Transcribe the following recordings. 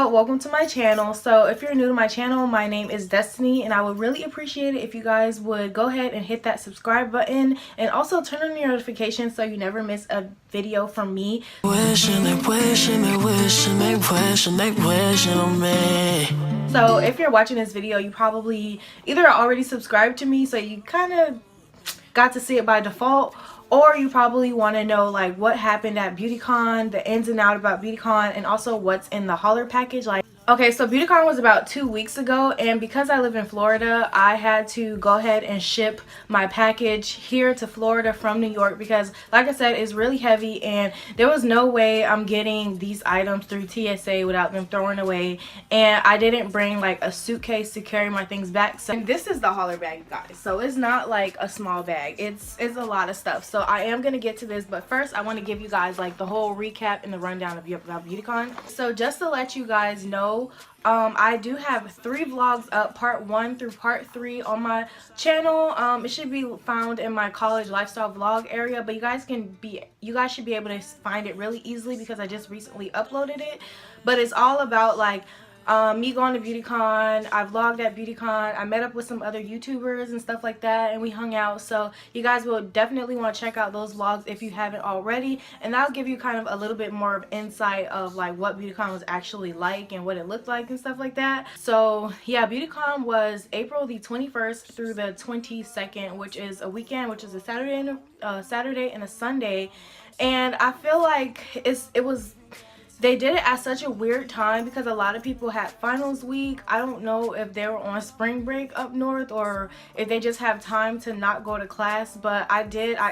Welcome to my channel. So if you're new to my channel, my name is Destiny, and I would really appreciate it if you guys would go ahead and hit that subscribe button and also turn on your notifications so you never miss a video from me. So if you're watching this video, you probably either already subscribed to me, so you kind of got to see it by default, or you probably want to know like what happened at BeautyCon, the ins and out about BeautyCon, and also what's in the hauler package. Okay, so BeautyCon was about 2 weeks ago, and because I live in Florida, I had to go ahead and ship my package here to Florida from New York because, like I said, it's really heavy, and there was no way I'm getting these items through TSA without them throwing away, and I didn't bring like a suitcase to carry my things back. So this is the hauler bag, guys. So it's not like a small bag. It's a lot of stuff. So I am gonna get to this, but first I want to give you guys like the whole recap and the rundown of about BeautyCon. So just to let you guys know, I do have 3 vlogs up, part 1 through part 3 on my channel. It should be found in my college lifestyle vlog area, but you guys should be able to find it really easily because I just recently uploaded it. But it's all about like me going to BeautyCon. I vlogged at BeautyCon. I met up with some other YouTubers and stuff like that, and we hung out. So you guys will definitely want to check out those vlogs if you haven't already, and that'll give you kind of a little bit more of insight of like what BeautyCon was actually like and what it looked like and stuff like that. So yeah, BeautyCon was April the 21st through the 22nd, which is a weekend, which is a Saturday and a Sunday, and I feel like they did it at such a weird time because a lot of people had finals week. I don't know if they were on spring break up north or if they just have time to not go to class, but I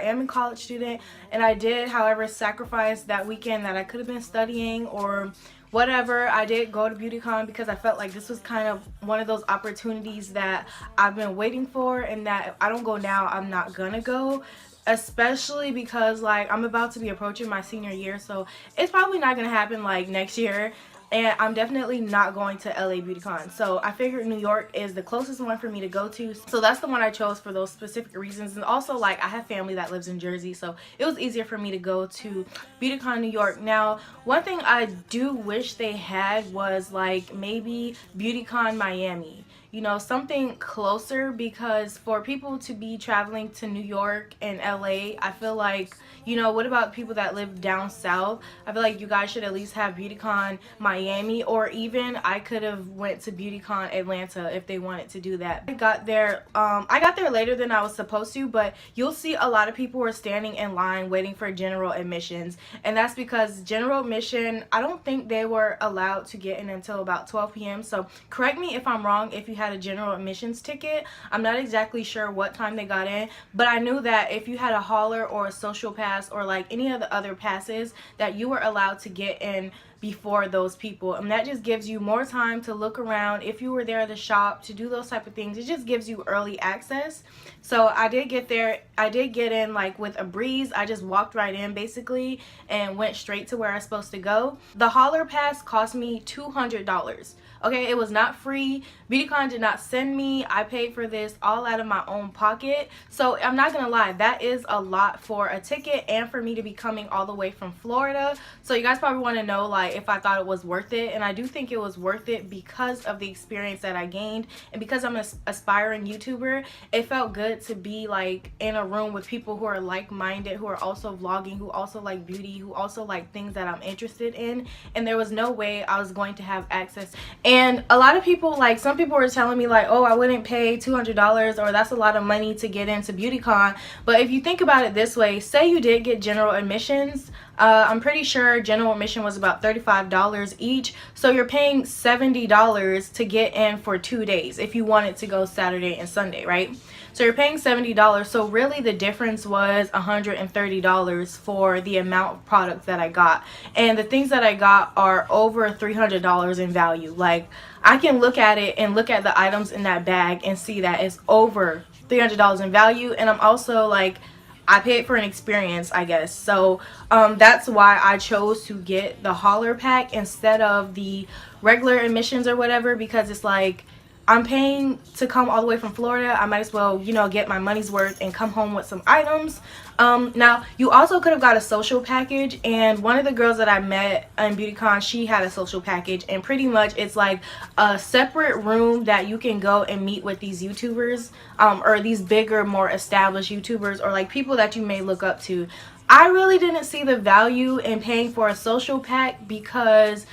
am a college student, and I did, however, sacrifice that weekend that I could have been studying or whatever. I did go to BeautyCon because I felt like this was kind of one of those opportunities that I've been waiting for, and that if I don't go now, I'm not gonna go. Especially because like I'm about to be approaching my senior year, so it's probably not gonna happen like next year, and I'm definitely not going to LA BeautyCon. So I figured New York is the closest one for me to go to, so that's the one I chose for those specific reasons. And also like I have family that lives in Jersey, so it was easier for me to go to BeautyCon New York. Now one thing I do wish they had was like maybe BeautyCon Miami, you know, something closer, because for people to be traveling to New York and LA, I feel like, you know, what about people that live down south? I feel like you guys should at least have BeautyCon Miami, or even I could have went to BeautyCon Atlanta if they wanted to do that. I got there later than I was supposed to, but you'll see a lot of people were standing in line waiting for general admissions, and that's because general admission, I don't think they were allowed to get in until about 12 p.m. So correct me if I'm wrong if you had a general admissions ticket. I'm not exactly sure what time they got in, but I knew that if you had a hauler or a social pass or like any of the other passes, that you were allowed to get in before those people, and that just gives you more time to look around. If you were there at the shop to do those type of things, it just gives you early access. So I did get there. I did get in like with a breeze. I just walked right in basically and went straight to where I was supposed to go. The hauler pass cost me $200. Okay, it was not free. BeautyCon did not send me. I paid for this all out of my own pocket. So I'm not gonna lie, that is a lot for a ticket and for me to be coming all the way from Florida. So you guys probably want to know like if I thought it was worth it, and I do think it was worth it because of the experience that I gained, and because I'm an aspiring YouTuber. It felt good to be like in a room with people who are like-minded, who are also vlogging, who also like beauty, who also like things that I'm interested in, and there was no way I was going to have access. And a lot of people, like some people were telling me like, oh, I wouldn't pay $200 or that's a lot of money to get into BeautyCon. But if you think about it this way, say you did get general admissions, I'm pretty sure general admission was about $35 each, so you're paying $70 to get in for 2 days if you wanted to go Saturday and Sunday, right? So you're paying $70, so really the difference was $130 for the amount of products that I got. And the things that I got are over $300 in value. Like, I can look at it and look at the items in that bag and see that it's over $300 in value. And I'm also like, I paid for an experience, I guess. So that's why I chose to get the hauler pack instead of the regular admissions or whatever, because it's like, I'm paying to come all the way from Florida. I might as well, you know, get my money's worth and come home with some items. Now, you also could have got a social package, and one of the girls that I met in BeautyCon, she had a social package, and pretty much it's like a separate room that you can go and meet with these YouTubers, or these bigger, more established YouTubers, or like people that you may look up to. I really didn't see the value in paying for a social pack because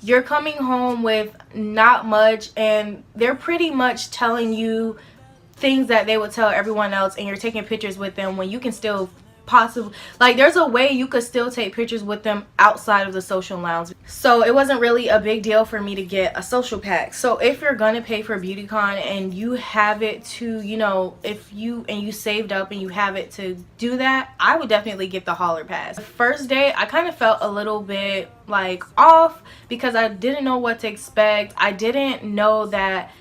you're coming home with not much, and they're pretty much telling you things that they would tell everyone else, and you're taking pictures with them when you can still possibly, like, there's a way you could still take pictures with them outside of the social lounge. So it wasn't really a big deal for me to get a social pack. So if you're gonna pay for BeautyCon and you have it to, you know, if you saved up and you have it to do that, I would definitely get the hauler pass. The first day I kind of felt a little bit like off because I didn't know what to expect. I didn't know that,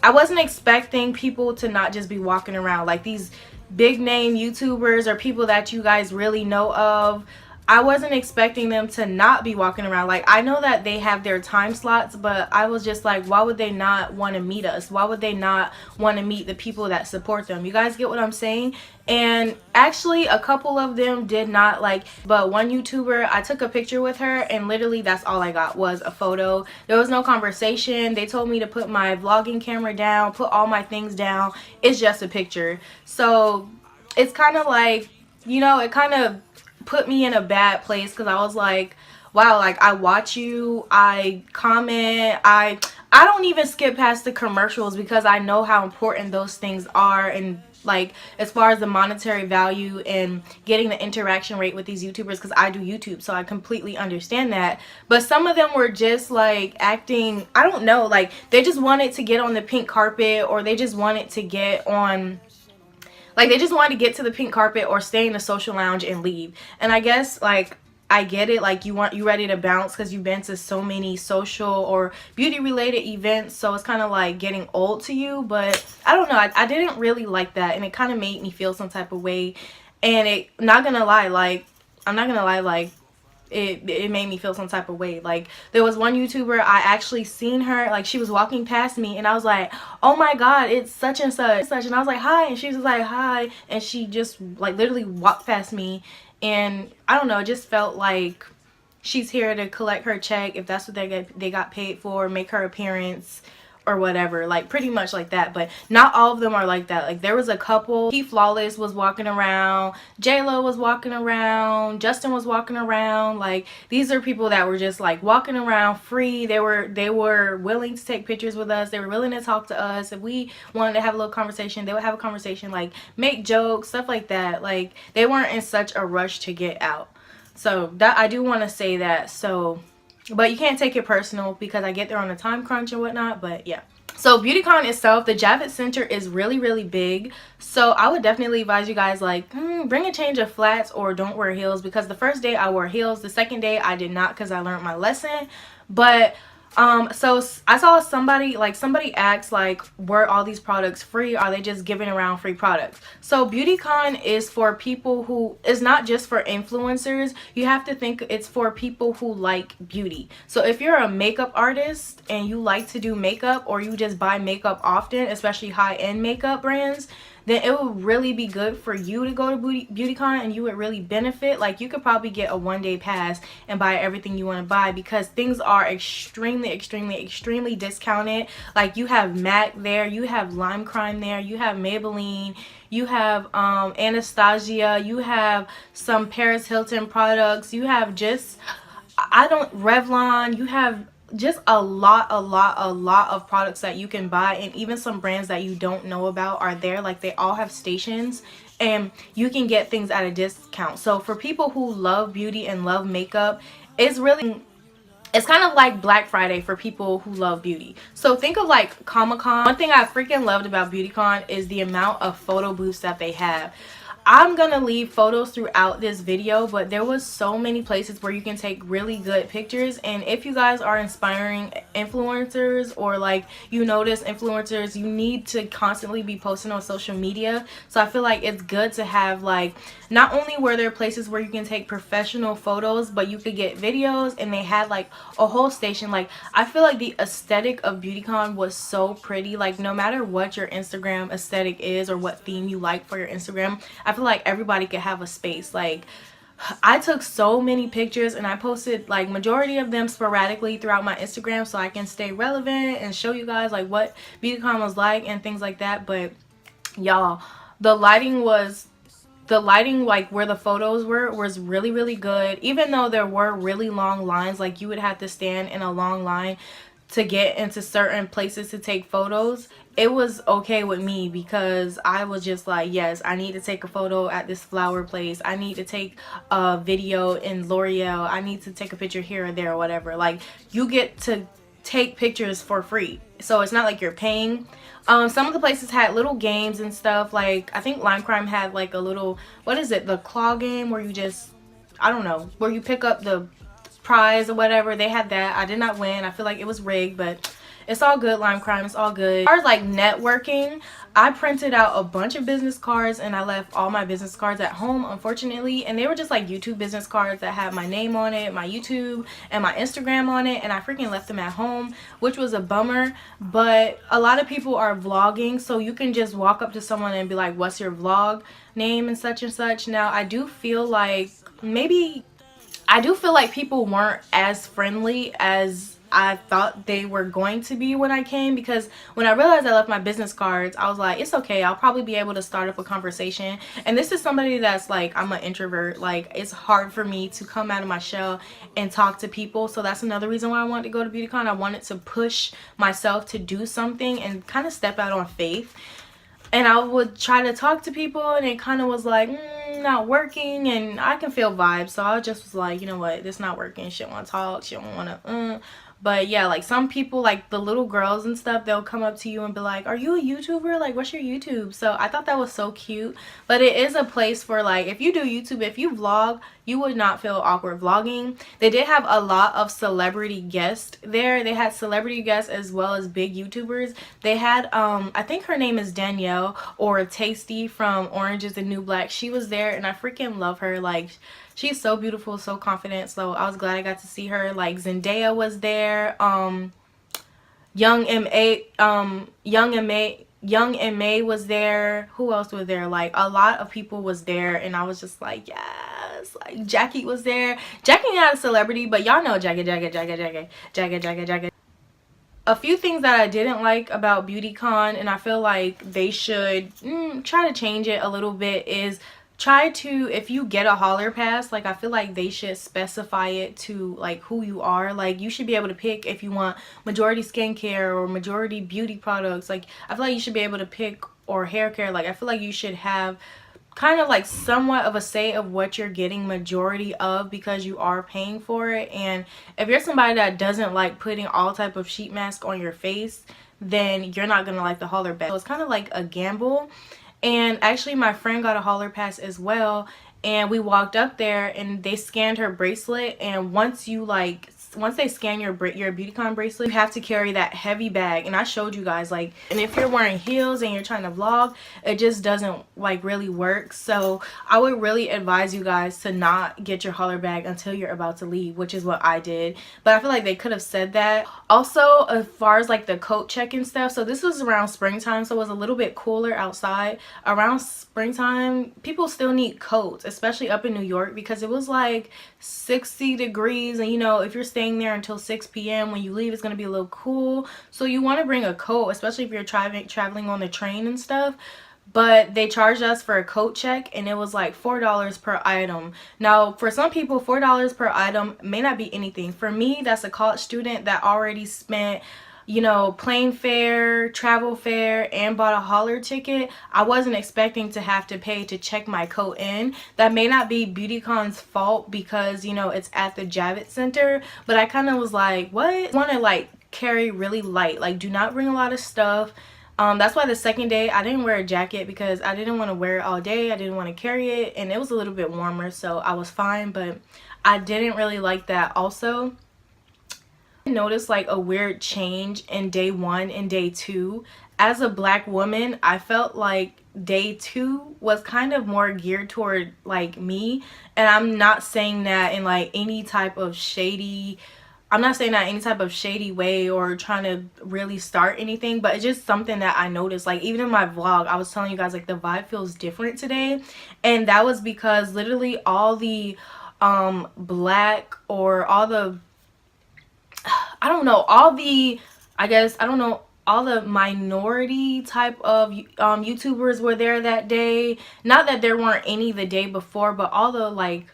I wasn't expecting people to not just be walking around like these big name YouTubers or people that you guys really know of. I wasn't expecting them to not be walking around. Like, I know that they have their time slots, but I was just like, why would they not want to meet us? Why would they not want to meet the people that support them? You guys get what I'm saying? And actually a couple of them did not, like, but one YouTuber, I took a picture with her and literally that's all I got was a photo. There was no conversation. They told me to put my vlogging camera down, put all my things down. It's just a picture. So it's kind of like, you know, it kind of put me in a bad place because I was like, wow, like, I watch you, I comment, I don't even skip past the commercials because I know how important those things are, and like as far as the monetary value and getting the interaction rate with these YouTubers, because I do YouTube, so I completely understand that. But some of them were just like acting, I don't know, like they just wanted to get on the pink carpet, or they just wanted to get on, like, they just wanted to get to the pink carpet or stay in the social lounge and leave. And I guess, like, I get it, like, you ready to bounce because you've been to so many social or beauty related events, so it's kind of like getting old to you. But I don't know, I didn't really like that, and it kind of made me feel some type of way. And it, not gonna lie, like, I'm not gonna lie, like, it made me feel some type of way. Like, there was one YouTuber, I actually seen her, like, she was walking past me and I was like, oh my god, it's such and such, and I was like, hi, and she was like, hi, and she just like literally walked past me. And I don't know, it just felt like she's here to collect her check, if that's what they got paid for, make her appearance or whatever, like pretty much like that. But not all of them are like that. Like, there was a couple. He Flawless was walking around, J-Lo was walking around, Justin was walking around. Like, these are people that were just like walking around free. They were willing to take pictures with us. They were willing to talk to us. If we wanted to have a little conversation, they would have a conversation, like make jokes, stuff like that. Like, they weren't in such a rush to get out. So that, I do want to say that. So, but you can't take it personal because I get there on a time crunch and whatnot. But yeah. So BeautyCon itself, the Javits Center is really, really big. So I would definitely advise you guys, like, bring a change of flats or don't wear heels, because the first day I wore heels. The second day I did not because I learned my lesson. But so I saw somebody asked, like, were all these products free? Are they just giving around free products? So BeautyCon is for people who, is not just for influencers. You have to think it's for people who like beauty. So if you're a makeup artist and you like to do makeup, or you just buy makeup often, especially high-end makeup brands, then it would really be good for you to go to BeautyCon, and you would really benefit. Like, you could probably get a one-day pass and buy everything you want to buy, because things are extremely discounted. Like, you have MAC there, you have Lime Crime there, you have Maybelline, you have Anastasia, you have some Paris Hilton products, you have just, Revlon, you have just a lot of products that you can buy. And even some brands that you don't know about are there. Like, they all have stations and you can get things at a discount. So for people who love beauty and love makeup, it's kind of like Black Friday for people who love beauty. So think of like Comic-Con. One thing I freaking loved about BeautyCon is the amount of photo booths that they have. I'm gonna leave photos throughout this video, but there was so many places where you can take really good pictures. And if you guys are inspiring influencers, or like you notice influencers, you need to constantly be posting on social media. So I feel like it's good to have, like, not only were there places where you can take professional photos, but you could get videos, and they had like a whole station. Like, I feel like the aesthetic of BeautyCon was so pretty. Like, no matter what your Instagram aesthetic is or what theme you like for your Instagram, I feel like everybody could have a space. Like, I took so many pictures, and I posted like majority of them sporadically throughout my Instagram, so I can stay relevant and show you guys like what BeautyCon was like and things like that. But y'all, the lighting, like where the photos were, was really, really good. Even though there were really long lines, like you would have to stand in a long line to get into certain places to take photos, it was okay with me, because I was just like, yes, I need to take a photo at this flower place, I need to take a video in L'Oreal, I need to take a picture here or there or whatever. Like, you get to take pictures for free, so it's not like you're paying. Some of the places had little games and stuff. Like, I think Lime Crime had like a little, what is it, the claw game, where you just, I don't know, where you pick up the prize or whatever. They had that. I did not win. I feel like it was rigged, but it's all good. Lime Crime, it's all good. As far as like networking, I printed out a bunch of business cards, and I left all my business cards at home, unfortunately, and they were just like YouTube business cards that had my name on it, my YouTube and my Instagram on it, and I freaking left them at home, which was a bummer. But a lot of people are vlogging, so you can just walk up to someone and be like, what's your vlog name and such and such. Now, I do feel like people weren't as friendly as I thought they were going to be when I came, because when I realized I left my business cards, I was like, it's okay, I'll probably be able to start up a conversation. And this is somebody that's like, I'm an introvert, like it's hard for me to come out of my shell and talk to people. So that's another reason why I wanted to go to BeautyCon. I wanted to push myself to do something and kind of step out on faith. And I would try to talk to people, and it kind of was like, not working, and I can feel vibes. So I just was like, you know what, this not working. She don't want to talk, she don't want to But yeah, like some people, like the little girls and stuff, they'll come up to you and be like, are you a YouTuber? Like, what's your YouTube? So I thought that was so cute. But it is a place for, like, if you do YouTube, if you vlog, you would not feel awkward vlogging. They did have a lot of celebrity guests there. They had celebrity guests as well as big YouTubers. They had, I think her name is Danielle, or Tasty from Orange is the New Black. She was there, and I freaking love her. Like, she's so beautiful, so confident. So I was glad I got to see her. Like, Zendaya was there. Young M.A was there. Who else was there? Like, a lot of people was there, and I was just like, yes. Like, Jackie was there. Jackie not a celebrity, but y'all know Jackie. A few things that I didn't like about BeautyCon, and I feel like they should try to change it a little bit, is try to, if you get a hauler pass, like, I feel like they should specify it to like who you are. Like, you should be able to pick if you want majority skincare or majority beauty products. Like, I feel like you should be able to pick, or hair care. Like, I feel like you should have kind of like somewhat of a say of what you're getting majority of, because you are paying for it. And if you're somebody that doesn't like putting all type of sheet mask on your face, then you're not gonna like the hauler pass. So it's kind of like a gamble. And actually, my friend got a hauler pass as well, and we walked up there and they scanned her bracelet. And once they scan your BeautyCon bracelet, you have to carry that heavy bag. And I showed you guys, like, and if you're wearing heels and you're trying to vlog, it just doesn't like really work. So I would really advise you guys to not get your hauler bag until you're about to leave, which is what I did. But I feel like they could have said that. Also, as far as like the coat check and stuff, so this was around springtime, so it was a little bit cooler outside. Around springtime, people still need coats, especially up in New York, because it was like 60 degrees, and you know, if you're staying there until 6 p.m. when you leave, it's going to be a little cool. So you want to bring a coat, especially if you're traveling on the train and stuff. But they charged us for a coat check, and it was like $4 per item. Now, for some people, $4 per item may not be anything. For me, that's a college student that already spent, you know, plane fare, travel fare, and bought a hauler ticket. I wasn't expecting to have to pay to check my coat in. That may not be BeautyCon's fault, because, you know, it's at the Javits Center, but I kind of was like, what? I want to like carry really light. Like, do not bring a lot of stuff. That's why the second day I didn't wear a jacket, because I didn't want to wear it all day. I didn't want to carry it, and it was a little bit warmer, so I was fine. But I didn't really like that. Also, I noticed like a weird change in day 1 and day 2. As a black woman, I felt like day 2 was kind of more geared toward like me, and I'm not saying that in like any type of shady, I'm not saying that any type of shady way or trying to really start anything, but it's just something that I noticed. Like even in my vlog, I was telling you guys like the vibe feels different today, and that was because literally all the black, or all the, I don't know, all the, I guess, I don't know, all the minority type of YouTubers were there that day. Not that there weren't any the day before, but all the, like,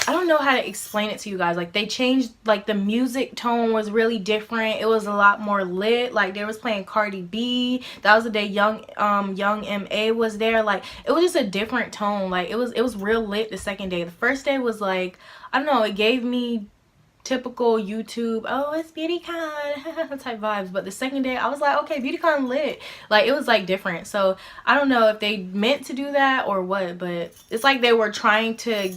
I don't know how to explain it to you guys. Like they changed, like the music tone was really different. It was a lot more lit. Like they was playing Cardi B. That was the day Young MA was there. Like it was just a different tone. Like it was real lit the second day. The first day was like, I don't know, it gave me typical YouTube, oh it's BeautyCon type vibes. But the second day I was like, okay, BeautyCon lit. Like it was like different. So I don't know if they meant to do that or what, but it's like they were trying to,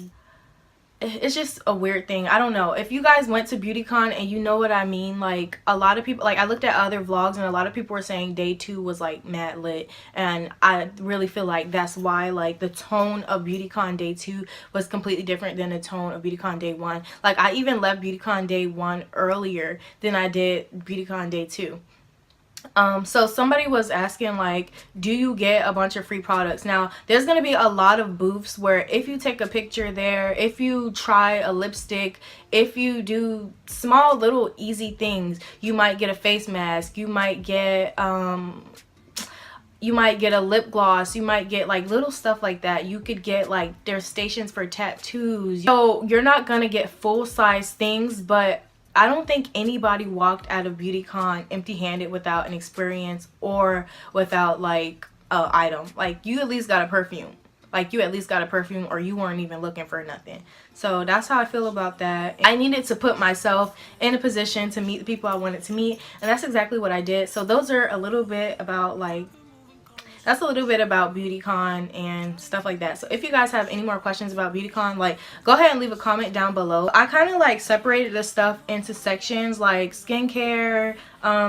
it's just a weird thing. I don't know. If you guys went to BeautyCon and you know what I mean, like a lot of people, like I looked at other vlogs and a lot of people were saying day 2 was like mad lit, and I really feel like that's why like the tone of BeautyCon day 2 was completely different than the tone of BeautyCon day 1. Like I even left BeautyCon day 1 earlier than I did BeautyCon day 2. So somebody was asking like, do you get a bunch of free products? Now there's gonna be a lot of booths where if you take a picture there, if you try a lipstick, if you do small little easy things, you might get a face mask, you might get a lip gloss, you might get like little stuff like that. You could get like, there's stations for tattoos. So you're not gonna get full-size things, but I don't think anybody walked out of BeautyCon empty-handed without an experience or without like a item. Like you at least got a perfume. Like you at least got a perfume, or you weren't even looking for nothing. So that's how I feel about that. I needed to put myself in a position to meet the people I wanted to meet, and that's exactly what I did. So those are a little bit about like, that's a little bit about BeautyCon and stuff like that. So if you guys have any more questions about BeautyCon, like go ahead and leave a comment down below. I kind of like separated the stuff into sections like skincare,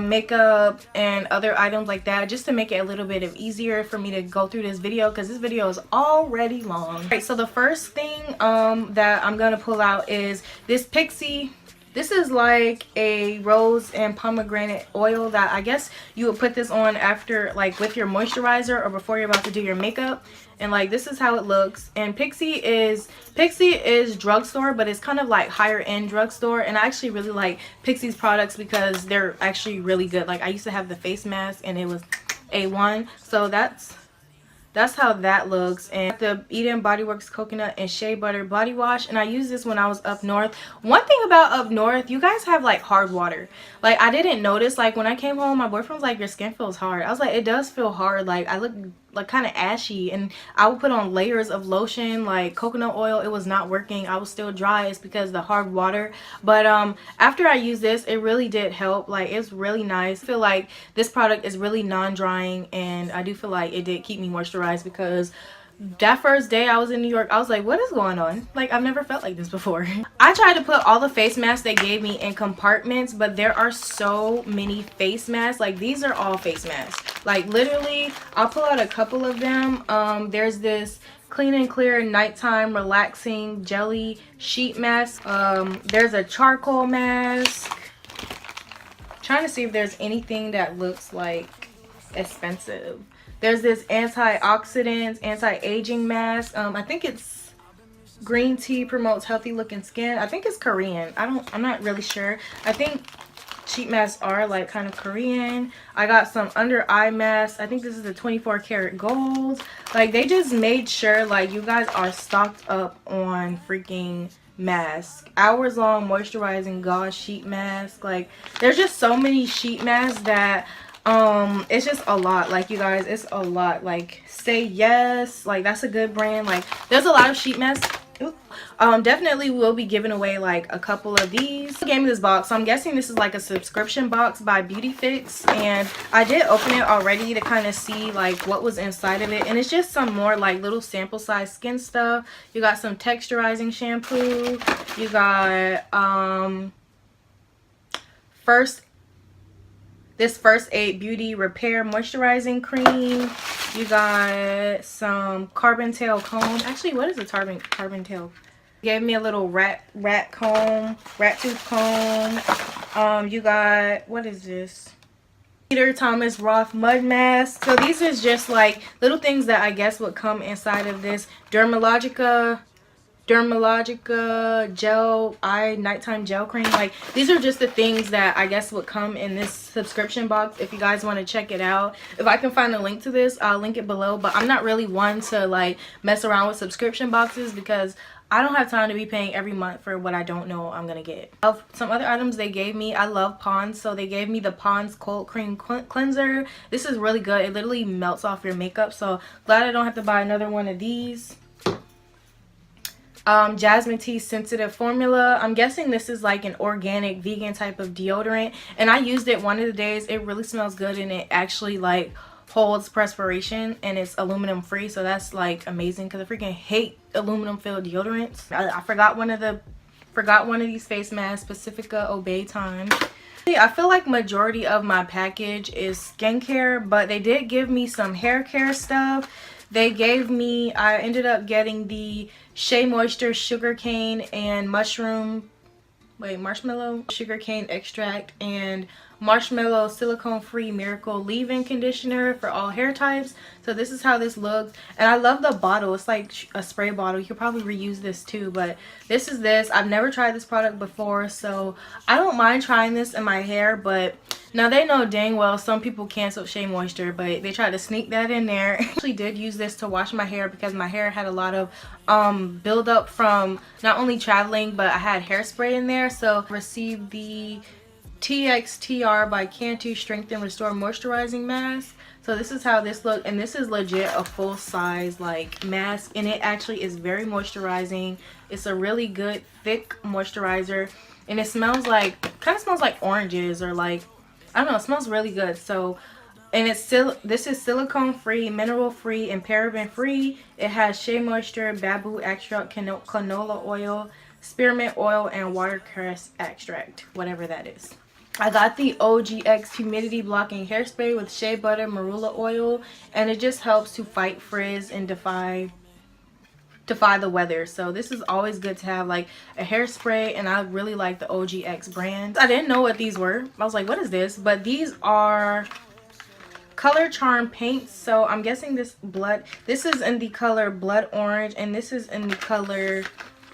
makeup, and other items like that, just to make it a little bit easier for me to go through this video, because this video is already long. Alright, so the first thing that I'm gonna pull out is this Pixie. This is like a rose and pomegranate oil that I guess you would put this on after, like with your moisturizer or before you're about to do your makeup. And like this is how it looks. And Pixie is drugstore, but it's kind of like higher end drugstore. And I actually really like Pixie's products because they're actually really good. Like I used to have the face mask and it was A1. So that's how that looks. And the Eden Bodyworks coconut and shea butter body wash, and I used this when I was up north. One thing about up north, you guys have like hard water. Like I didn't notice, like when I came home my boyfriend was like, your skin feels hard. I was like, it does feel hard. Like I look like kind of ashy, and I would put on layers of lotion like coconut oil. It was not working. I was still dry. It's because of the hard water. But after I used this, it really did help. Like it's really nice. I feel like this product is really non-drying, and I do feel like it did keep me moisturized, because that first day I was in New York, I was like, what is going on? Like I've never felt like this before. I tried to put all the face masks they gave me in compartments, but there are so many face masks. Like these are all face masks. Like literally, I'll pull out a couple of them. There's this Clean and Clear Nighttime Relaxing Jelly Sheet Mask. There's a charcoal mask. Trying to see if there's anything that looks like expensive. There's this antioxidant, anti-aging mask. I think it's green tea promotes healthy looking skin. I think it's Korean. I'm not really sure. I think sheet masks are like kind of Korean. I got some under eye masks. I think this is the 24 karat gold. Like they just made sure like you guys are stocked up on freaking mask. Hours long moisturizing gauze sheet mask. Like there's just so many sheet masks that it's just a lot. Like you guys, it's a lot. Like Say Yes, like that's a good brand. Like there's a lot of sheet masks Definitely will be giving away like a couple of these. They gave me this box, so I'm guessing this is like a subscription box by Beauty Fix, and I did open it already to kind of see like what was inside of it, and it's just some more like little sample size skin stuff. You got some texturizing shampoo, you got First Aid Beauty Repair Moisturizing Cream. You got some Carbon Tail Comb. Actually, what is a carbon tail? Gave me a little rat tooth comb. You got, what is this? Peter Thomas Roth Mud Mask. So these is just like little things that I guess would come inside of this Dermalogica gel nighttime gel cream. Like, these are just the things that I guess would come in this subscription box if you guys want to check it out. If I can find a link to this, I'll link it below, but I'm not really one to like mess around with subscription boxes because I don't have time to be paying every month for what I don't know I'm gonna get. Of some other items they gave me, I love Pond's, so they gave me the Pond's Cold Cream Cleanser. This is really good. It literally melts off your makeup, so glad I don't have to buy another one of these. Jasmine Tea Sensitive Formula. I'm guessing this is like an organic vegan type of deodorant, and I used it one of the days. It really smells good, and it actually like holds perspiration, and it's aluminum free, so that's like amazing because I freaking hate aluminum filled deodorants. I forgot one of these face masks, Pacifica Obey Time. I feel like majority of my package is skincare, but they did give me some hair care stuff. They gave me, I ended up getting the Shea Moisture Sugarcane and Marshmallow Sugarcane Extract and Marshmallow Silicone Free Miracle Leave-In Conditioner for all hair types. So this is how this looks, and I love the bottle. It's like a spray bottle. You could probably reuse this too, but this is this. I've never tried this product before, so I don't mind trying this in my hair, but now they know dang well some people canceled Shea Moisture, but they tried to sneak that in there. I actually did use this to wash my hair because my hair had a lot of buildup from not only traveling, but I had hairspray in there. So I received the TXTR by Cantu Strengthen Restore Moisturizing Mask. So this is how this looks, and this is legit a full size like mask, and it actually is very moisturizing. It's a really good thick moisturizer, and it smells like, kind of smells like oranges, or like, I don't know, it smells really good. So, and it's still, this is silicone free, mineral free, and paraben free. It has Shea Moisture, Babu Extract, Canola Oil, Spearmint Oil, and Watercress Extract, whatever that is. I got the OGX Humidity Blocking Hairspray with Shea Butter Marula Oil, and it just helps to fight frizz and defy the weather. So this is always good to have like a hairspray, and I really like the OGX brand. I didn't know what these were. I was like, what is this? But these are Color Charm paints. So I'm guessing this is in the color Blood Orange, and this is in the color,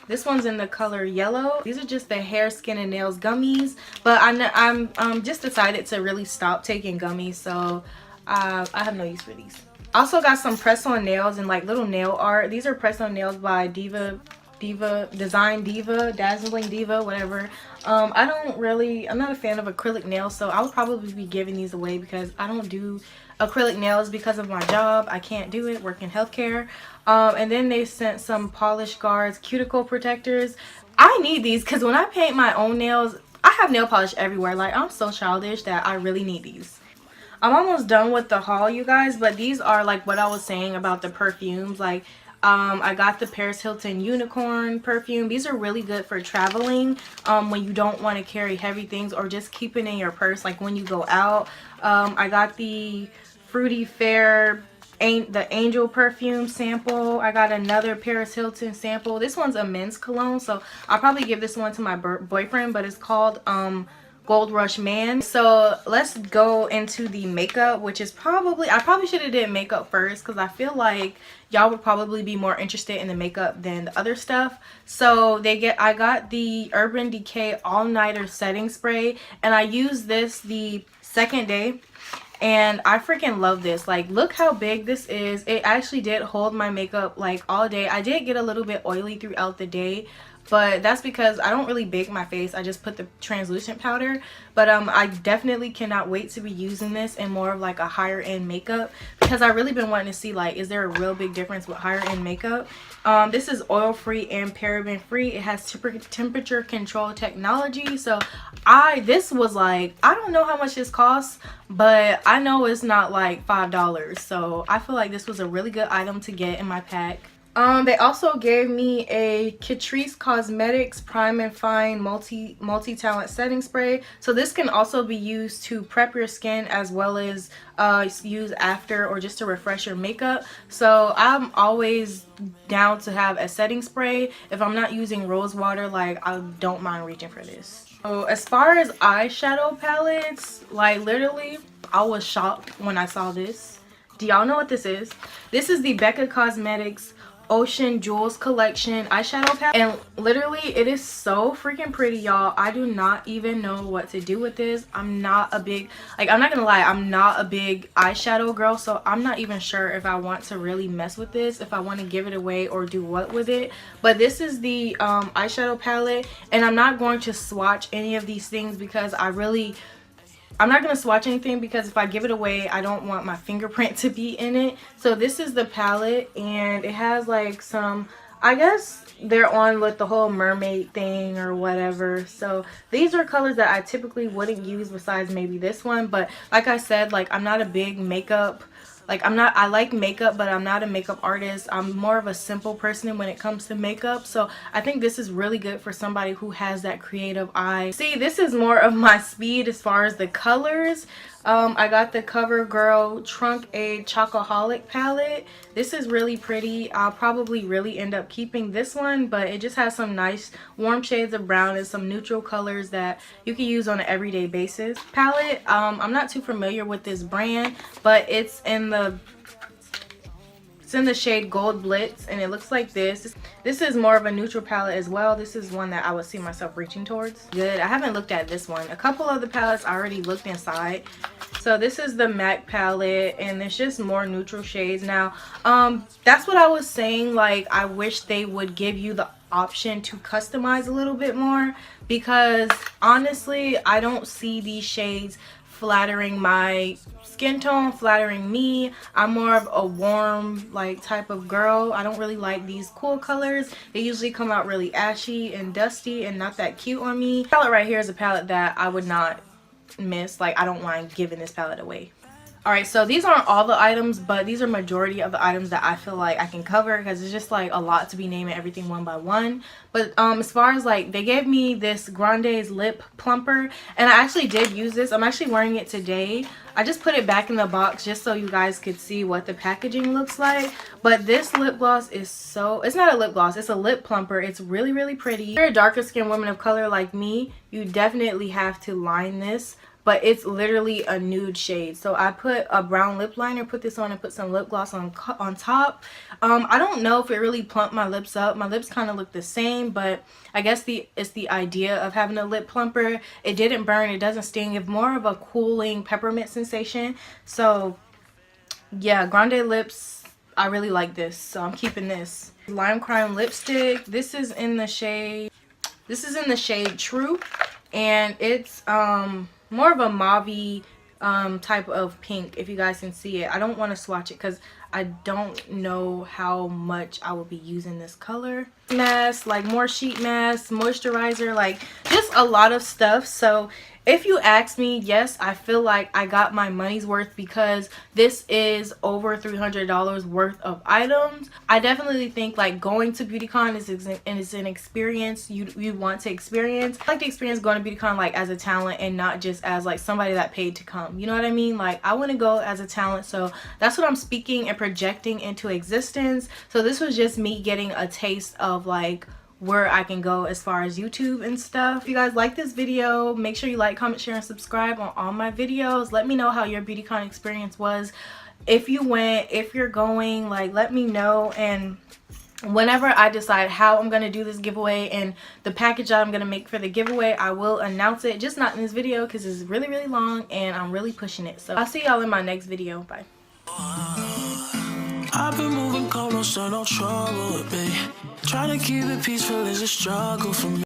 this one's in the color Yellow. These are just the hair, skin, and nails gummies, but I'm just decided to really stop taking gummies, so I have no use for these. Also got some press-on nails and like little nail art. These are press-on nails by Dazzling Diva, whatever. I'm not a fan of acrylic nails, so I'll probably be giving these away because I don't do acrylic nails because of my job. I can't do it, work in healthcare. And then they sent some Polish Guards cuticle protectors. I need these because when I paint my own nails, I have nail polish everywhere. Like, I'm so childish that I really need these. I'm almost done with the haul, you guys, but these are like what I was saying about the perfumes. Like, I got the Paris Hilton Unicorn perfume. These are really good for traveling when you don't want to carry heavy things, or just keep it in your purse like when you go out. I got the Fruity Fair the Angel perfume sample. I got another Paris Hilton sample. This one's a men's cologne, so I'll probably give this one to my boyfriend, but it's called Gold Rush Man. So let's go into the makeup, which is I probably should have did makeup first because I feel like y'all would probably be more interested in the makeup than the other stuff. So I got the Urban Decay All Nighter Setting Spray, and I used this the second day, and I freaking love this. Like, look how big this is. It actually did hold my makeup like all day. I did get a little bit oily throughout the day, but that's because I don't really bake my face. I just put the translucent powder. But I definitely cannot wait to be using this in more of like a higher end makeup, because I really been wanting to see like, is there a real big difference with higher end makeup. This is oil free and paraben free. It has temperature control technology. So this was like, I don't know how much this costs, but I know it's not like $5. So I feel like this was a really good item to get in my pack. They also gave me a Catrice Cosmetics Prime and Fine multi-talent setting spray. So this can also be used to prep your skin as well as use after or just to refresh your makeup. So I'm always down to have a setting spray. If I'm not using rose water, like, I don't mind reaching for this. So as far as eyeshadow palettes, like literally I was shocked when I saw this. Do y'all know what this is? This is the Becca Cosmetics Ocean Jewels collection eyeshadow palette, and literally it is so freaking pretty, y'all. I do not even know what to do with this. I'm not a big, like, I'm not gonna lie, I'm not a big eyeshadow girl, so I'm not even sure if I want to really mess with this, if I want to give it away or do what with it. But this is the eyeshadow palette, and I'm not going to swatch any of these things because I'm not going to swatch anything, because if I give it away, I don't want my fingerprint to be in it. So this is the palette, and it has like some, I guess they're on with the whole mermaid thing or whatever. So these are colors that I typically wouldn't use besides maybe this one. But like I said, like, I'm not a big makeup, like, I like makeup, but I'm not a makeup artist. I'm more of a simple person when it comes to makeup. So I think this is really good for somebody who has that creative eye. See, this is more of my speed as far as the colors. I got the CoverGirl Trunk Aid Chocoholic palette. This is really pretty. I'll probably really end up keeping this one, but it just has some nice warm shades of brown and some neutral colors that you can use on an everyday basis. Palette, I'm not too familiar with this brand, but it's in the shade Gold Blitz, and it looks like this. This is more of a neutral palette as well. This is one that I would see myself reaching towards. Good. I haven't looked at this one. A couple of the palettes I already looked inside. So this is the MAC palette, and it's just more neutral shades. Now, that's what I was saying. Like, I wish they would give you the option to customize a little bit more, because honestly, I don't see these shades flattering my skin tone, flattering me. I'm more of a warm like type of girl. I don't really like these cool colors. They usually come out really ashy and dusty and not that cute on me. This palette right here is a palette that I would not miss. Like, I don't mind giving this palette away. Alright, so these aren't all the items, but these are majority of the items that I feel like I can cover, because it's just like a lot to be naming everything one by one. But as far as like, they gave me this Grande's lip plumper, and I actually did use this. I'm actually wearing it today. I just put it back in the box just so you guys could see what the packaging looks like. But this lip gloss is so, it's not a lip gloss, it's a lip plumper. It's really, really pretty. If you're a darker skinned woman of color like me, you definitely have to line this. But it's literally a nude shade. So I put a brown lip liner, put this on, and put some lip gloss on top. I don't know if it really plumped my lips up. My lips kind of look the same, but I guess it's the idea of having a lip plumper. It didn't burn, it doesn't sting. It's more of a cooling peppermint sensation. So yeah, Grande lips, I really like this, so I'm keeping this. Lime Crime lipstick. This is in the shade True, and it's more of a mauve type of pink, if you guys can see it. I don't want to swatch it because I don't know how much I will be using this color. Mask, like more sheet mask, moisturizer, like just a lot of stuff. So if you ask me, yes, I feel like I got my money's worth, because this is over $300 worth of items. I definitely think like going to BeautyCon is an experience you want to experience. I like to experience going to BeautyCon like as a talent and not just as like somebody that paid to come. You know what I mean? Like, I want to go as a talent, so that's what I'm speaking and projecting into existence. So this was just me getting a taste of like where I can go as far as YouTube and stuff. If you guys like this video, make sure you like, comment, share, and subscribe on all my videos. Let me know how your BeautyCon experience was. If you went, if you're going, like, let me know. And whenever I decide how I'm gonna do this giveaway and the package that I'm gonna make for the giveaway, I will announce it. Just not in this video because it's really, really long and I'm really pushing it. So I'll see y'all in my next video. Bye. I've been moving cold, don't start no trouble with me. Trying to keep it peaceful is a struggle for me.